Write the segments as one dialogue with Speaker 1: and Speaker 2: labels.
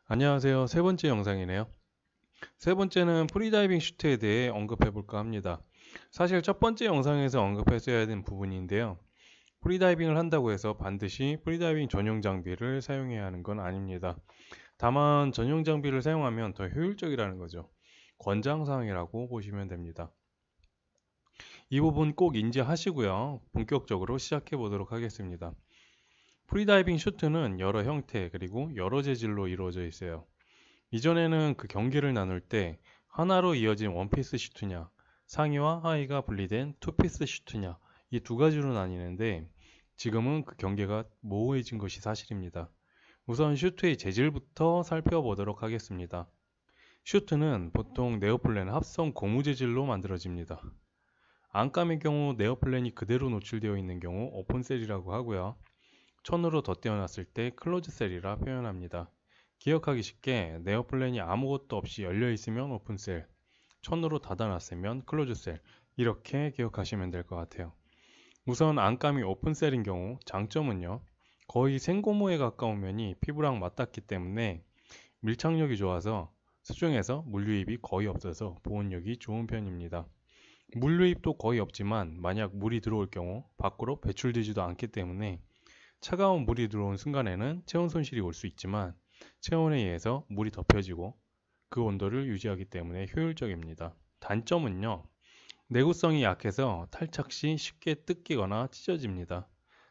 Speaker 1: 안녕하세요. 세 번째 영상이네요. 세 번째는 프리다이빙 슈트에 대해 언급해 볼까 합니다. 사실 첫 번째 영상에서 언급했어야 된 부분인데요. 프리다이빙을 한다고 해서 반드시 프리다이빙 전용 장비를 사용해야 하는 건 아닙니다. 다만 전용 장비를 사용하면 더 효율적이라는 거죠. 권장사항이라고 보시면 됩니다. 이 부분 꼭 인지하시고요. 본격적으로 시작해 보도록 하겠습니다. 프리다이빙 슈트는 여러 형태 그리고 여러 재질로 이루어져 있어요. 이전에는 그 경계를 나눌 때 하나로 이어진 원피스 슈트냐, 상의와 하의가 분리된 투피스 슈트냐, 이 두 가지로 나뉘는데 지금은 그 경계가 모호해진 것이 사실입니다. 우선 슈트의 재질부터 살펴보도록 하겠습니다. 슈트는 보통 네오플렌 합성 고무 재질로 만들어집니다. 안감의 경우 네오플렌이 그대로 노출되어 있는 경우 오픈셀이라고 하고요. 천으로 덧대어놨을 때 클로즈셀이라 표현합니다. 기억하기 쉽게 네오플랜이 아무것도 없이 열려 있으면 오픈셀, 천으로 닫아놨으면 클로즈셀, 이렇게 기억하시면 될 것 같아요. 우선 안감이 오픈셀인 경우 장점은요, 거의 생고무에 가까운 면이 피부랑 맞닿기 때문에 밀착력이 좋아서 수중에서 물유입이 거의 없어서 보온력이 좋은 편입니다. 물유입도 거의 없지만 만약 물이 들어올 경우 밖으로 배출되지도 않기 때문에 차가운 물이 들어온 순간에는 체온 손실이 올 수 있지만 체온에 의해서 물이 덮여지고 그 온도를 유지하기 때문에 효율적입니다. 단점은요, 내구성이 약해서 탈착 시 쉽게 뜯기거나 찢어집니다.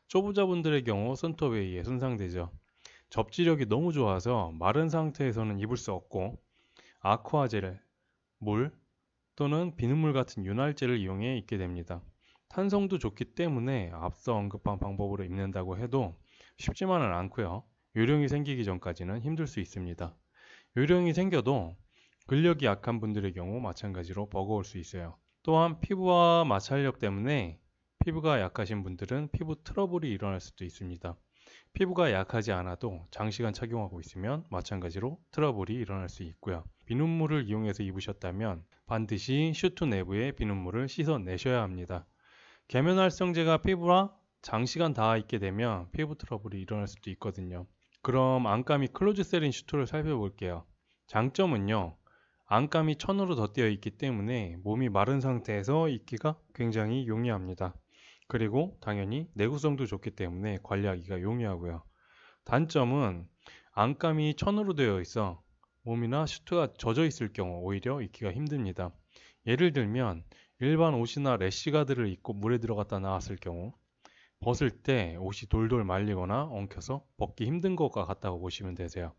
Speaker 1: 초보자분들의 경우 손톱에 의해 손상되죠. 접지력이 너무 좋아서 마른 상태에서는 입을 수 없고 아쿠아젤, 물 또는 비눗물 같은 윤활제를 이용해 입게 됩니다. 탄성도 좋기 때문에 앞서 언급한 방법으로 입는다고 해도 쉽지만은 않고요. 요령이 생기기 전까지는 힘들 수 있습니다. 요령이 생겨도 근력이 약한 분들의 경우 마찬가지로 버거울 수 있어요. 또한 피부와 마찰력 때문에 피부가 약하신 분들은 피부 트러블이 일어날 수도 있습니다. 피부가 약하지 않아도 장시간 착용하고 있으면 마찬가지로 트러블이 일어날 수 있고요. 비눗물을 이용해서 입으셨다면 반드시 슈트 내부의 비눗물을 씻어내셔야 합니다. 계면활성제가 피부와 장시간 닿아 있게 되면 피부 트러블이 일어날 수도 있거든요. 그럼 안감이 클로즈셀인 슈트를 살펴볼게요. 장점은요, 안감이 천으로 덧대어 있기 때문에 몸이 마른 상태에서 입기가 굉장히 용이합니다. 그리고 당연히 내구성도 좋기 때문에 관리하기가 용이하고요. 단점은 안감이 천으로 되어 있어 몸이나 슈트가 젖어 있을 경우 오히려 입기가 힘듭니다. 예를 들면 일반 옷이나 래시가드를 입고 물에 들어갔다 나왔을 경우 벗을 때 옷이 돌돌 말리거나 엉켜서 벗기 힘든 것과 같다고 보시면 되세요.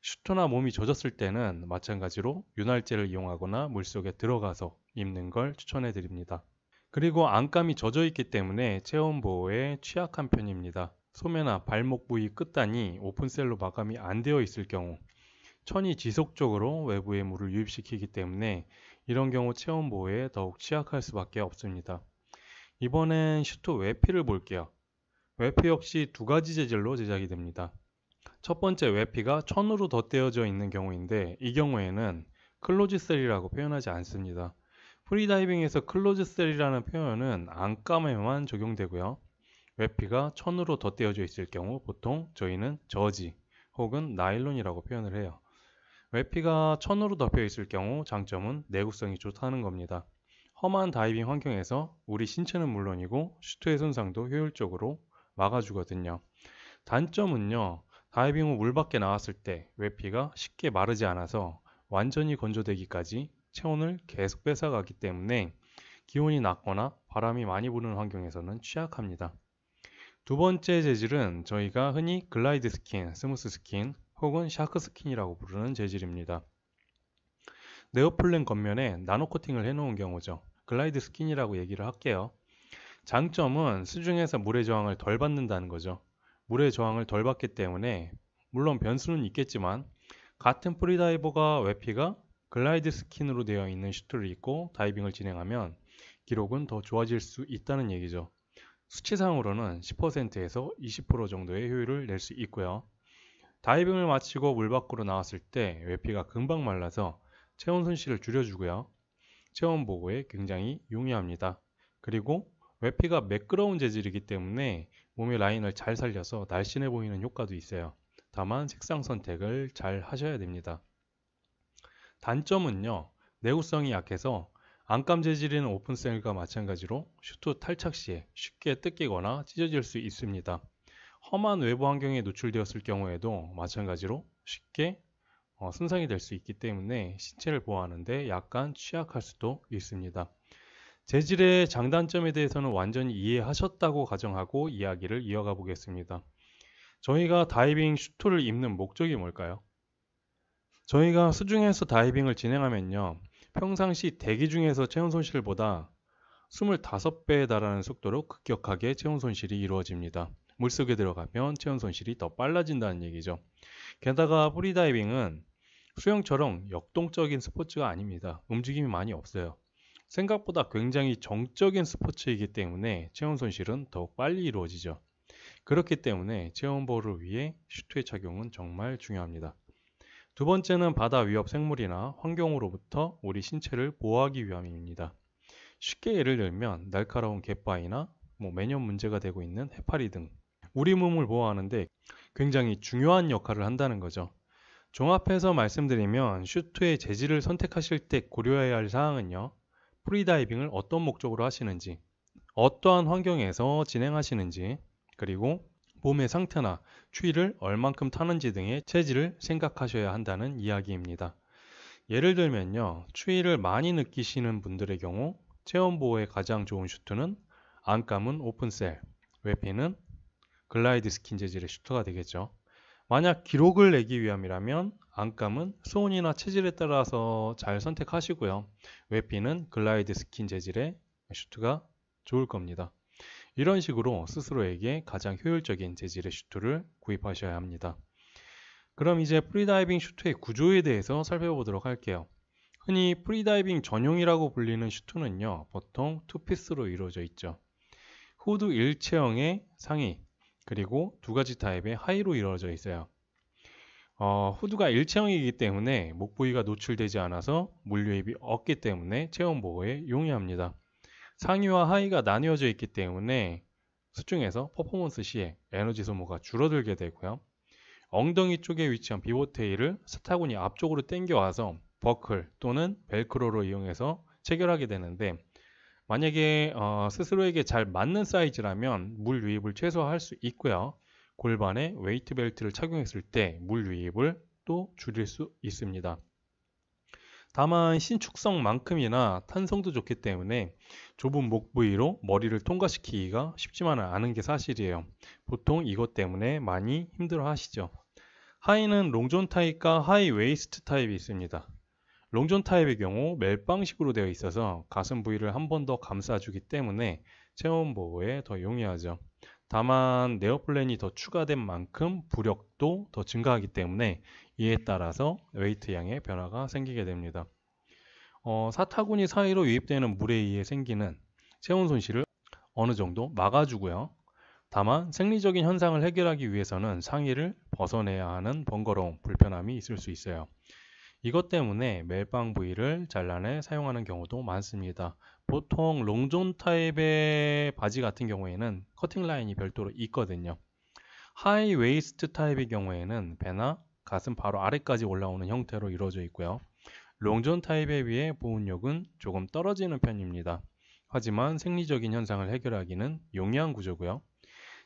Speaker 1: 슈트나 몸이 젖었을 때는 마찬가지로 윤활제를 이용하거나 물속에 들어가서 입는 걸 추천해 드립니다. 그리고 안감이 젖어 있기 때문에 체온 보호에 취약한 편입니다. 소매나 발목 부위 끝단이 오픈셀로 마감이 안 되어 있을 경우 천이 지속적으로 외부에 물을 유입시키기 때문에 이런 경우 체온 보호에 더욱 취약할 수밖에 없습니다. 이번엔 슈트 외피를 볼게요. 외피 역시 두 가지 재질로 제작이 됩니다. 첫 번째 외피가 천으로 덧대어져 있는 경우인데 이 경우에는 클로즈셀이라고 표현하지 않습니다. 프리다이빙에서 클로즈셀이라는 표현은 안감에만 적용되고요. 외피가 천으로 덧대어져 있을 경우 보통 저희는 저지 혹은 나일론이라고 표현을 해요. 외피가 천으로 덮여 있을 경우 장점은 내구성이 좋다는 겁니다. 험한 다이빙 환경에서 우리 신체는 물론이고 슈트의 손상도 효율적으로 막아주거든요. 단점은요, 다이빙 후 물 밖에 나왔을 때 외피가 쉽게 마르지 않아서 완전히 건조되기까지 체온을 계속 뺏어가기 때문에 기온이 낮거나 바람이 많이 부는 환경에서는 취약합니다. 두 번째 재질은 저희가 흔히 글라이드 스킨, 스무스 스킨 혹은 샤크 스킨이라고 부르는 재질입니다. 네오플렌 겉면에 나노 코팅을 해놓은 경우죠. 글라이드 스킨이라고 얘기를 할게요. 장점은 수중에서 물의 저항을 덜 받는다는 거죠. 물의 저항을 덜 받기 때문에 물론 변수는 있겠지만 같은 프리다이버가 외피가 글라이드 스킨으로 되어 있는 슈트를 입고 다이빙을 진행하면 기록은 더 좋아질 수 있다는 얘기죠. 수치상으로는 10%에서 20% 정도의 효율을 낼 수 있고요. 다이빙을 마치고 물 밖으로 나왔을 때 외피가 금방 말라서 체온 손실을 줄여주고요. 체온 보호에 굉장히 용이합니다. 그리고 외피가 매끄러운 재질이기 때문에 몸의 라인을 잘 살려서 날씬해 보이는 효과도 있어요. 다만 색상 선택을 잘 하셔야 됩니다. 단점은요, 내구성이 약해서 안감 재질인 오픈셀과 마찬가지로 슈트 탈착 시에 쉽게 뜯기거나 찢어질 수 있습니다. 험한 외부 환경에 노출되었을 경우에도 마찬가지로 쉽게 손상이 될 수 있기 때문에 신체를 보호하는 데 약간 취약할 수도 있습니다. 재질의 장단점에 대해서는 완전히 이해하셨다고 가정하고 이야기를 이어가 보겠습니다. 저희가 다이빙 슈트를 입는 목적이 뭘까요? 저희가 수중에서 다이빙을 진행하면요, 평상시 대기 중에서 체온 손실보다 25배에 달하는 속도로 급격하게 체온 손실이 이루어집니다. 물속에 들어가면 체온 손실이 더 빨라진다는 얘기죠. 게다가 프리다이빙은 수영처럼 역동적인 스포츠가 아닙니다. 움직임이 많이 없어요. 생각보다 굉장히 정적인 스포츠이기 때문에 체온 손실은 더욱 빨리 이루어지죠. 그렇기 때문에 체온 보호를 위해 슈트의 착용은 정말 중요합니다. 두 번째는 바다 위협 생물이나 환경으로부터 우리 신체를 보호하기 위함입니다. 쉽게 예를 들면 날카로운 갯바위나 매년 문제가 되고 있는 해파리 등 우리 몸을 보호하는데 굉장히 중요한 역할을 한다는 거죠. 종합해서 말씀드리면 슈트의 재질을 선택하실 때 고려해야 할 사항은요, 프리다이빙을 어떤 목적으로 하시는지, 어떠한 환경에서 진행하시는지, 그리고 몸의 상태나 추위를 얼만큼 타는지 등의 체질을 생각하셔야 한다는 이야기입니다. 예를 들면요, 추위를 많이 느끼시는 분들의 경우 체온 보호에 가장 좋은 슈트는 안감은 오픈셀, 외피는 글라이드 스킨 재질의 슈트가 되겠죠. 만약 기록을 내기 위함이라면 안감은 수온이나 체질에 따라서 잘 선택하시고요. 외피는 글라이드 스킨 재질의 슈트가 좋을 겁니다. 이런 식으로 스스로에게 가장 효율적인 재질의 슈트를 구입하셔야 합니다. 그럼 이제 프리다이빙 슈트의 구조에 대해서 살펴보도록 할게요. 흔히 프리다이빙 전용이라고 불리는 슈트는요, 보통 투피스로 이루어져 있죠. 후드 일체형의 상의, 그리고 두 가지 타입의 하의로 이루어져 있어요. 후드가 일체형이기 때문에 목 부위가 노출되지 않아서 물 유입이 없기 때문에 체온 보호에 용이합니다. 상의와 하의가 나뉘어져 있기 때문에 수중에서 퍼포먼스 시에 에너지 소모가 줄어들게 되고요. 엉덩이 쪽에 위치한 비보테일을 사타구니 앞쪽으로 당겨와서 버클 또는 벨크로로 이용해서 체결하게 되는데, 만약에 스스로에게 잘 맞는 사이즈라면 물 유입을 최소화할 수 있고요. 골반에 웨이트 벨트를 착용했을 때 물 유입을 또 줄일 수 있습니다. 다만 신축성만큼이나 탄성도 좋기 때문에 좁은 목 부위로 머리를 통과시키기가 쉽지만은 않은 게 사실이에요. 보통 이것 때문에 많이 힘들어 하시죠. 하의는 롱존 타입과 하이 웨이스트 타입이 있습니다. 롱존 타입의 경우 멜빵식으로 되어 있어서 가슴 부위를 한 번 더 감싸주기 때문에 체온 보호에 더 용이하죠. 다만 네오플랜이 더 추가된 만큼 부력도 더 증가하기 때문에 이에 따라서 웨이트 양의 변화가 생기게 됩니다. 사타구니 사이로 유입되는 물에 의해 생기는 체온 손실을 어느 정도 막아주고요. 다만 생리적인 현상을 해결하기 위해서는 상의를 벗어내야 하는 번거로움, 불편함이 있을 수 있어요. 이것 때문에 멜빵 부위를 잘라내 사용하는 경우도 많습니다. 보통 롱존 타입의 바지 같은 경우에는 커팅 라인이 별도로 있거든요. 하이 웨이스트 타입의 경우에는 배나 가슴 바로 아래까지 올라오는 형태로 이루어져 있고요. 롱존 타입에 비해 보온력은 조금 떨어지는 편입니다. 하지만 생리적인 현상을 해결하기는 용이한 구조고요.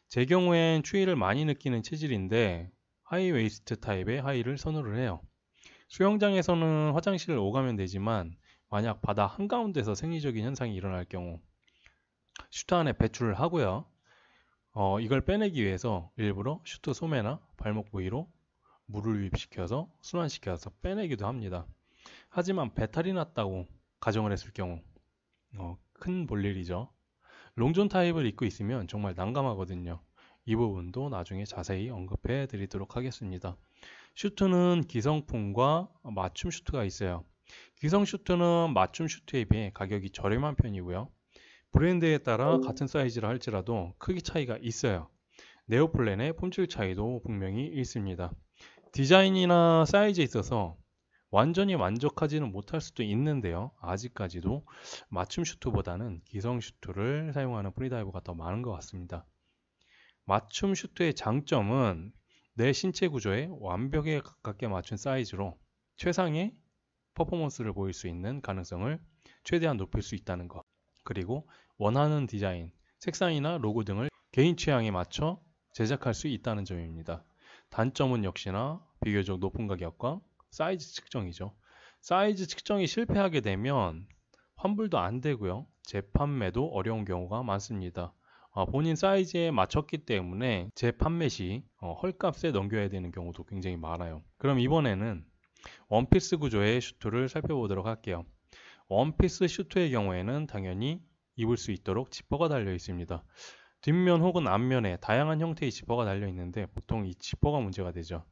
Speaker 1: 제 경우엔 추위를 많이 느끼는 체질인데 하이 웨이스트 타입의 하의를 선호를 해요. 수영장에서는 화장실을 오가면 되지만 만약 바다 한가운데서 생리적인 현상이 일어날 경우 슈트 안에 배출을 하고요. 이걸 빼내기 위해서 일부러 슈트 소매나 발목 부위로 물을 유입시켜서 순환시켜서 빼내기도 합니다. 하지만 배탈이 났다고 가정을 했을 경우 큰 볼일이죠. 롱존 타입을 입고 있으면 정말 난감하거든요. 이 부분도 나중에 자세히 언급해 드리도록 하겠습니다. 슈트는 기성품과 맞춤 슈트가 있어요. 기성 슈트는 맞춤 슈트에 비해 가격이 저렴한 편이고요. 브랜드에 따라 같은 사이즈라 할지라도 크기 차이가 있어요. 네오플랜의 품질 차이도 분명히 있습니다. 디자인이나 사이즈에 있어서 완전히 만족하지는 못할 수도 있는데요. 아직까지도 맞춤 슈트보다는 기성 슈트를 사용하는 프리다이버가 더 많은 것 같습니다. 맞춤 슈트의 장점은 내 신체 구조에 완벽에 가깝게 맞춘 사이즈로 최상의 퍼포먼스를 보일 수 있는 가능성을 최대한 높일 수 있다는 것. 그리고 원하는 디자인, 색상이나 로고 등을 개인 취향에 맞춰 제작할 수 있다는 점입니다. 단점은 역시나 비교적 높은 가격과 사이즈 측정이죠. 사이즈 측정이 실패하게 되면 환불도 안 되고요. 재판매도 어려운 경우가 많습니다. 본인 사이즈에 맞췄기 때문에 재판매 시 헐값에 넘겨야 되는 경우도 굉장히 많아요. 그럼 이번에는 원피스 구조의 슈트를 살펴보도록 할게요. 원피스 슈트의 경우에는 당연히 입을 수 있도록 지퍼가 달려 있습니다. 뒷면 혹은 앞면에 다양한 형태의 지퍼가 달려 있는데 보통 이 지퍼가 문제가 되죠.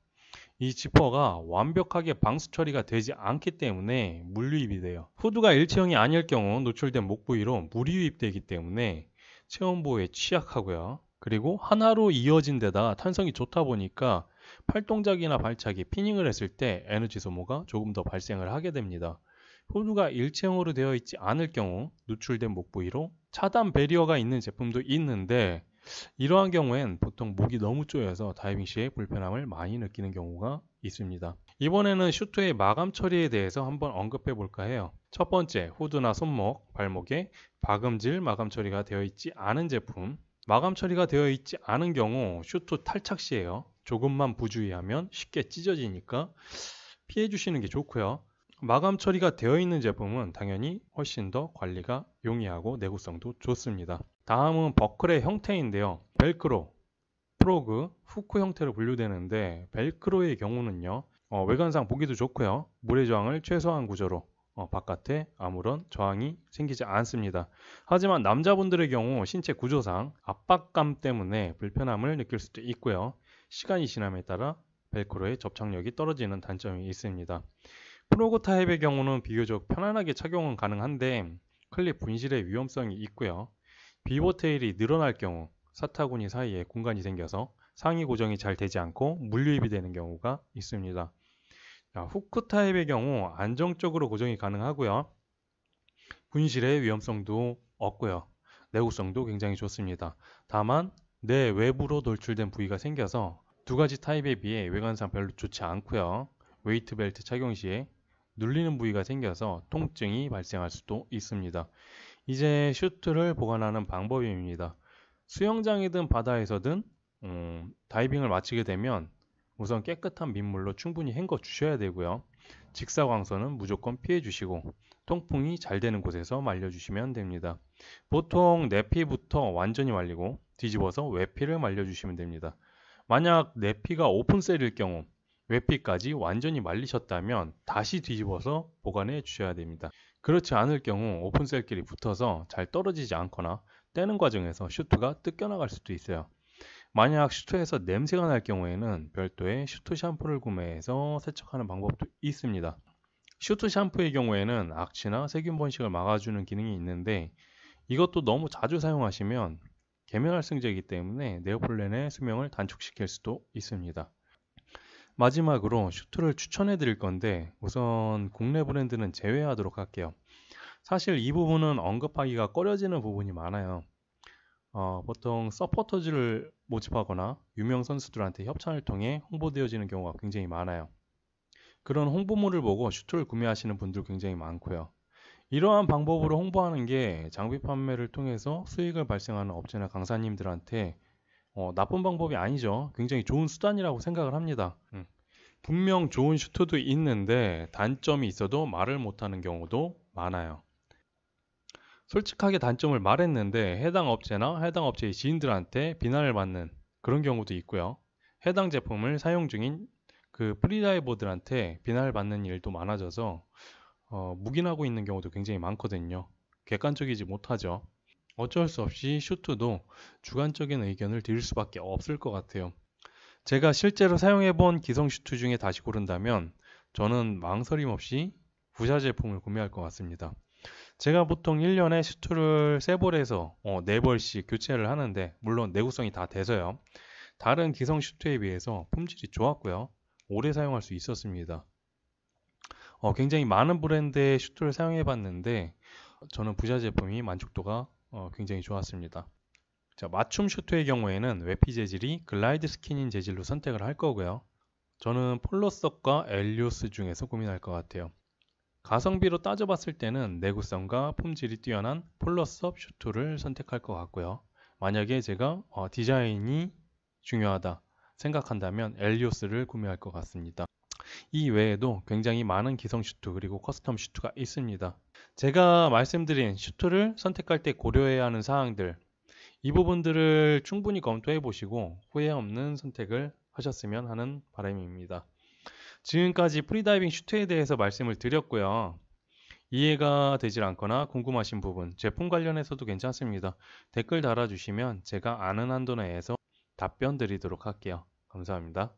Speaker 1: 이 지퍼가 완벽하게 방수 처리가 되지 않기 때문에 물유입이 돼요. 후드가 일체형이 아닐 경우 노출된 목 부위로 물유입되기 때문에 체온 보호에 취약하고요. 그리고 하나로 이어진 데다 탄성이 좋다 보니까 팔동작이나 발차기, 피닝을 했을 때 에너지 소모가 조금 더 발생을 하게 됩니다. 후드가 일체형으로 되어 있지 않을 경우 노출된 목 부위로 차단 베리어가 있는 제품도 있는데 이러한 경우엔 보통 목이 너무 조여서 다이빙 시에 불편함을 많이 느끼는 경우가 있습니다. 이번에는 슈트의 마감 처리에 대해서 한번 언급해 볼까 해요. 첫 번째, 후드나 손목, 발목에 박음질 마감 처리가 되어 있지 않은 제품. 마감 처리가 되어 있지 않은 경우 슈트 탈착 시에요. 조금만 부주의하면 쉽게 찢어지니까 피해 주시는 게 좋고요. 마감 처리가 되어 있는 제품은 당연히 훨씬 더 관리가 용이하고 내구성도 좋습니다. 다음은 버클의 형태인데요. 벨크로, 프로그, 후크 형태로 분류되는데 벨크로의 경우는요. 외관상 보기도 좋고요. 물의 저항을 최소한 구조로 바깥에 아무런 저항이 생기지 않습니다. 하지만 남자분들의 경우 신체 구조상 압박감 때문에 불편함을 느낄 수도 있고요. 시간이 지남에 따라 벨크로의 접착력이 떨어지는 단점이 있습니다. 프로그 타입의 경우는 비교적 편안하게 착용은 가능한데 클립 분실의 위험성이 있고요. 비보테일이 늘어날 경우 사타구니 사이에 공간이 생겨서 상의 고정이 잘 되지 않고 물유입이 되는 경우가 있습니다. 후크 타입의 경우 안정적으로 고정이 가능하고요. 분실의 위험성도 없고요. 내구성도 굉장히 좋습니다. 다만 내 외부로 돌출된 부위가 생겨서 두 가지 타입에 비해 외관상 별로 좋지 않고요. 웨이트 벨트 착용 시에 눌리는 부위가 생겨서 통증이 발생할 수도 있습니다. 이제 슈트를 보관하는 방법입니다. 수영장이든 바다에서든 다이빙을 마치게 되면 우선 깨끗한 민물로 충분히 헹궈 주셔야 되고요. 직사광선은 무조건 피해 주시고 통풍이 잘 되는 곳에서 말려 주시면 됩니다. 보통 내피부터 완전히 말리고 뒤집어서 외피를 말려 주시면 됩니다. 만약 내피가 오픈셀일 경우 외피까지 완전히 말리셨다면 다시 뒤집어서 보관해 주셔야 됩니다. 그렇지 않을 경우 오픈셀끼리 붙어서 잘 떨어지지 않거나 떼는 과정에서 슈트가 뜯겨나갈 수도 있어요. 만약 슈트에서 냄새가 날 경우에는 별도의 슈트 샴푸를 구매해서 세척하는 방법도 있습니다. 슈트 샴푸의 경우에는 악취나 세균 번식을 막아주는 기능이 있는데 이것도 너무 자주 사용하시면 계면활성제이기 때문에 네오폴렌의 수명을 단축시킬 수도 있습니다. 마지막으로 슈트를 추천해 드릴 건데 우선 국내 브랜드는 제외하도록 할게요. 사실 이 부분은 언급하기가 꺼려지는 부분이 많아요. 보통 서포터즈를 모집하거나 유명 선수들한테 협찬을 통해 홍보되어지는 경우가 굉장히 많아요. 그런 홍보물을 보고 슈트를 구매하시는 분들 굉장히 많고요. 이러한 방법으로 홍보하는 게 장비 판매를 통해서 수익을 발생하는 업체나 강사님들한테 나쁜 방법이 아니죠. 굉장히 좋은 수단이라고 생각을 합니다. 분명 좋은 슈트도 있는데 단점이 있어도 말을 못하는 경우도 많아요. 솔직하게 단점을 말했는데 해당 업체나 해당 업체의 지인들한테 비난을 받는 그런 경우도 있고요. 해당 제품을 사용 중인 그 프리다이버들한테 비난을 받는 일도 많아져서 묵인하고 있는 경우도 굉장히 많거든요. 객관적이지 못하죠. 어쩔 수 없이 슈트도 주관적인 의견을 드릴 수밖에 없을 것 같아요. 제가 실제로 사용해본 기성 슈트 중에 다시 고른다면 저는 망설임 없이 부자 제품을 구매할 것 같습니다. 제가 보통 1년에 슈트를 3벌에서 4벌씩 교체를 하는데 물론 내구성이 다 돼서요. 다른 기성 슈트에 비해서 품질이 좋았고요. 오래 사용할 수 있었습니다. 굉장히 많은 브랜드의 슈트를 사용해 봤는데 저는 부자 제품이 만족도가 굉장히 좋았습니다. 자, 맞춤 슈트의 경우에는 외피 재질이 글라이드 스킨인 재질로 선택을 할 거고요. 저는 폴로석과 엘리오스 중에서 고민할 것 같아요. 가성비로 따져봤을 때는 내구성과 품질이 뛰어난 폴로섭 슈트를 선택할 것 같고요. 만약에 제가 디자인이 중요하다 생각한다면 엘리오스를 구매할 것 같습니다. 이 외에도 굉장히 많은 기성 슈트 그리고 커스텀 슈트가 있습니다. 제가 말씀드린 슈트를 선택할 때 고려해야 하는 사항들, 이 부분들을 충분히 검토해 보시고 후회 없는 선택을 하셨으면 하는 바람입니다. 지금까지 프리다이빙 슈트에 대해서 말씀을 드렸고요. 이해가 되질 않거나 궁금하신 부분, 제품 관련해서도 괜찮습니다. 댓글 달아주시면 제가 아는 한도 내에서 답변 드리도록 할게요. 감사합니다.